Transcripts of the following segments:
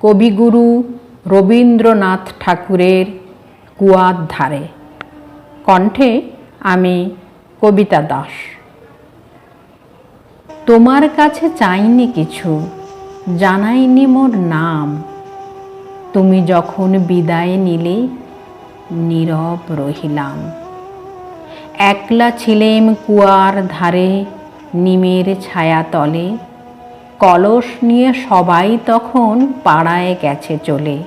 কবিগুরু রবীন্দ্রনাথ ঠাকুরের কুয়ার ধারে। কণ্ঠে আমি কবিতা দাস। তোমার কাছে চাইনি কিছু, জানাইনি মোর নাম। তুমি যখন বিদায় নিলে নীরব রহিলাম। একলা ছিলেম কুয়ার ধারে নিমের ছায়া তলে। কলস নিয়ে সবাই তখন পাড়ায় গেছে চলে।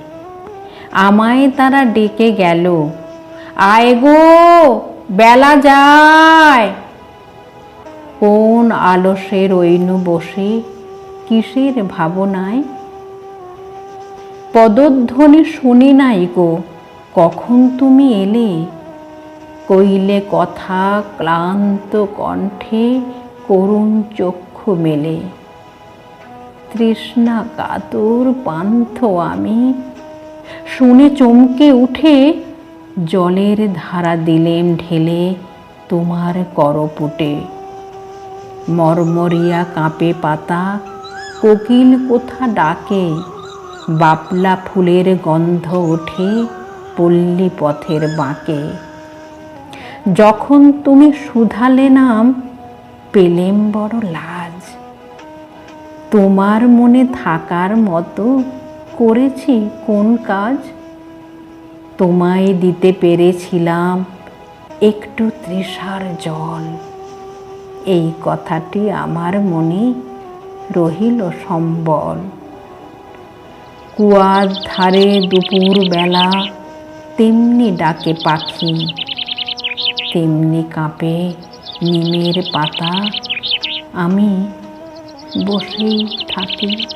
আমায় তারা ডেকে গেল, আয় গো বেলা যায়। কোন আলসে রইনু বসে কিসের ভাবনায়। পদধ্বনি শুনি নাই গো, কখন তুমি এলে। কইলে কথা ক্লান্ত কণ্ঠে, করুণ চক্ষু মেলে। তৃষ্ণা কাতর পান্থ আমি, শুনে চমকে উঠে জলের ধারা দিলেম ঢেলে তোমার করপুটে। মরমরিয়া কাঁপে পাতা, কোকিল কোথা ডাকে। বাপলা ফুলের গন্ধ ওঠে পল্লী পথের বাঁকে। যখন তুমি শুধালে নাম, পেলেম বড় লাজ। তোমার মনে থাকার মতো করেছি কোন কাজ। তোমায় দিতে পেরেছিলাম একটু তৃষার জল। এই কথাটি আমার মনে রহিল সম্বল। কুয়ার ধারে দুপুর বেলা তেমনি ডাকে পাখি, তেমনি কাঁপে নিমের পাতা। আমি বসেই থাকি।